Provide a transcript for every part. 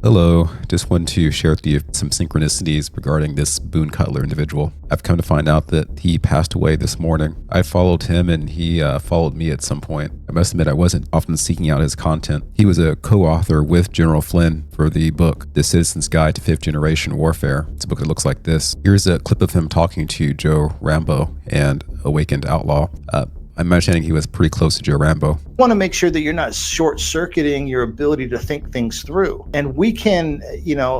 Hello, just wanted to share with you some synchronicities regarding this Boone Cutler individual. I've come to find out that he passed away this morning. I followed him and he followed me at some point. I must admit I wasn't often seeking out his content. He was a co-author with General Flynn for the book, The Citizen's Guide to Fifth Generation Warfare. It's a book that looks like this. Here's a clip of him talking to Joe Rambo and Awakened Outlaw. I'm understanding he was pretty close to Joe Rambo. Want to make sure that you're not short-circuiting your ability to think things through. And we can,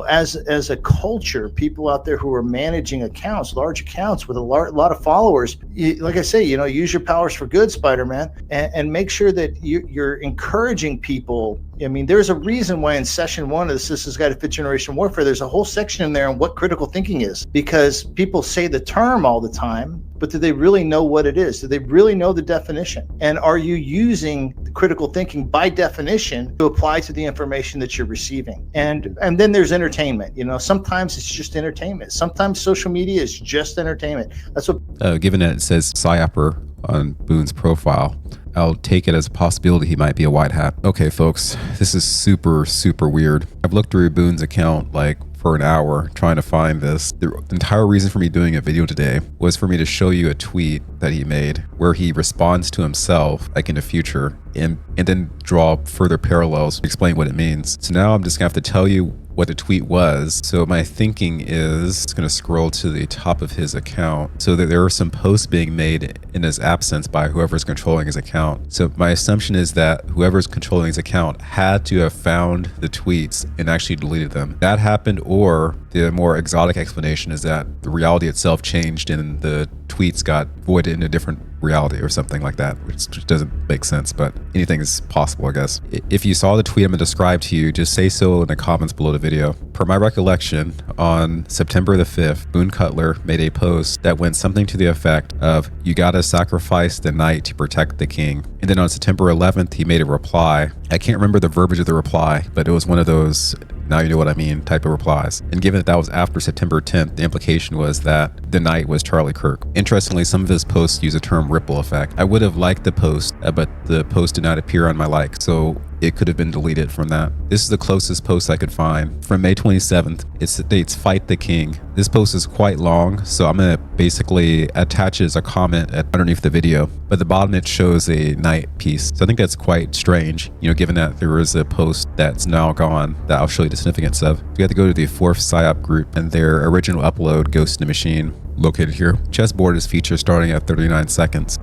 as a culture, people out there who are managing accounts, large accounts with a lot of followers, like I say, use your powers for good, Spider-Man, and make sure that you're encouraging people. I mean, there's a reason why in session 1 of the Citizen's Guide to Fifth Generation Warfare, there's a whole section in there on what critical thinking is, because people say the term all the time, but do they really know what it is? Do they really know the definition? And are you using the critical thinking by definition to apply to the information that you're receiving? And then there's entertainment. Sometimes it's just entertainment. Sometimes social media is just entertainment. That's what. Given that it says PsyOpper on Boone's profile, I'll take it as a possibility he might be a white hat. Okay, folks, this is super, super weird. I've looked through Boone's account for an hour trying to find this. The entire reason for me doing a video today was for me to show you a tweet that he made where he responds to himself in the future and then draw further parallels to explain what it means. So now I'm just gonna have to tell you what the tweet was. So my thinking is it's going to scroll to the top of his account so that there are some posts being made in his absence by whoever's controlling his account. So my assumption is that whoever's controlling his account had to have found the tweets and actually deleted them. That happened, or the more exotic explanation is that the reality itself changed and the tweets got voided in a different reality or something like that, which doesn't make sense, but anything is possible, I guess. If you saw the tweet I'm going to describe to you, just say so in the comments below the video. Per my recollection, on September the 5th, Boone Cutler made a post that went something to the effect of, "You gotta sacrifice the night to protect the king." And then on September 11th, he made a reply. I can't remember the verbiage of the reply, but it was one of those "now you know what I mean" type of replies. And given that was after September 10th, the implication was that the knight was Charlie Kirk. Interestingly, some of his posts use a term ripple effect. I would have liked the post, but the post did not appear on my like, so it could have been deleted from that. This is the closest post I could find. From May 27th, it states "Fight the King." This post is quite long, so I'm gonna basically attach it as a comment underneath the video. But at the bottom it shows a knight piece. So I think that's quite strange, given that there is a post that's now gone that I'll show you the significance of. You have to go to the 4th PsyOp group, and their original upload, Ghost in the Machine, located here. Chessboard is featured starting at 39 seconds.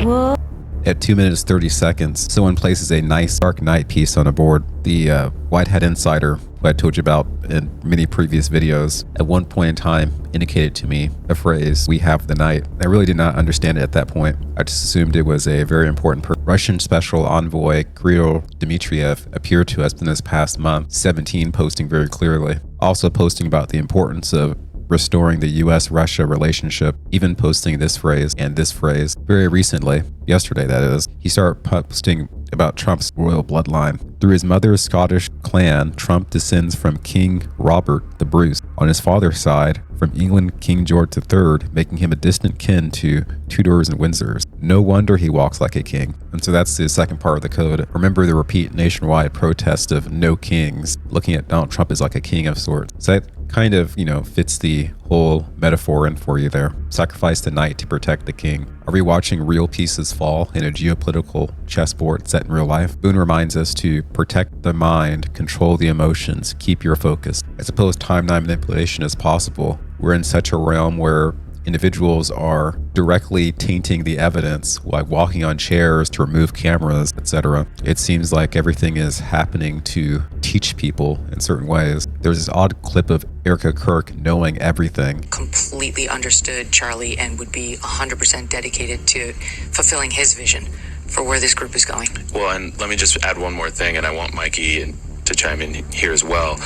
Whoa. At 2 minutes 30 seconds, someone places a nice Dark Knight piece on a board. The White Hat Insider, who I told you about in many previous videos, at one point in time indicated to me a phrase, "We have the night." I really did not understand it at that point. I just assumed it was a very important person. Russian Special Envoy Kirill Dmitriev appeared to us in this past month, 17, posting very clearly. Also posting about the importance of restoring the US-Russia relationship, even posting this phrase and this phrase very recently, yesterday that is. He started posting about Trump's royal bloodline. Through his mother's Scottish clan, Trump descends from King Robert the Bruce. On his father's side, from England, King George III, making him a distant kin to Tudors and Windsors. No wonder he walks like a king. And so that's the second part of the code. Remember the repeat nationwide protest of no kings, looking at Donald Trump as like a king of sorts. So that kind of, fits the whole metaphor in for you there. Sacrifice the night to protect the king. Are we watching real pieces fall in a geopolitical chessboard set in real life? Boone reminds us to protect the mind, control the emotions, keep your focus. I suppose timeline manipulation is possible. We're in such a realm where individuals are directly tainting the evidence, like walking on chairs to remove cameras, etc. It seems like everything is happening to teach people in certain ways. There's this odd clip of Charlie Kirk knowing everything. Completely understood Charlie and would be 100% dedicated to fulfilling his vision for where this group is going. Well, and let me just add one more thing, and I want Mikey to chime in here as well.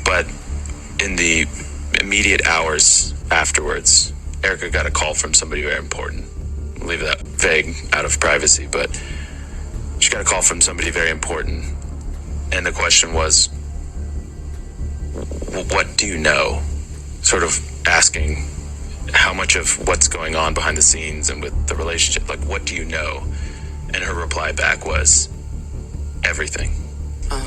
But in the immediate hours afterwards, Erica got a call from somebody very important. I'll leave that vague out of privacy, but she got a call from somebody very important. And the question was, what do you know? Sort of asking how much of what's going on behind the scenes and with the relationship, what do you know? And her reply back was, everything.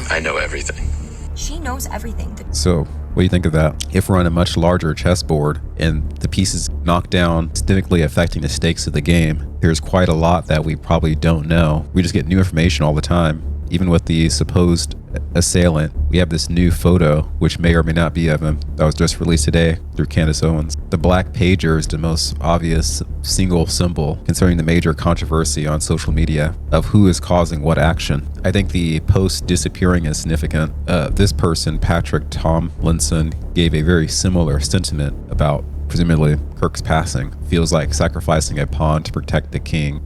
I know everything. She knows everything. So, what do you think of that? If we're on a much larger chessboard and the pieces knocked down, significantly affecting the stakes of the game, there's quite a lot that we probably don't know. We just get new information all the time. Even with the supposed assailant, we have this new photo, which may or may not be of him, that was just released today through Candace Owens. The black pager is the most obvious single symbol concerning the major controversy on social media of who is causing what action. I think the post disappearing is significant. This person, Patrick Tomlinson, gave a very similar sentiment about presumably Kirk's passing. Feels like sacrificing a pawn to protect the king.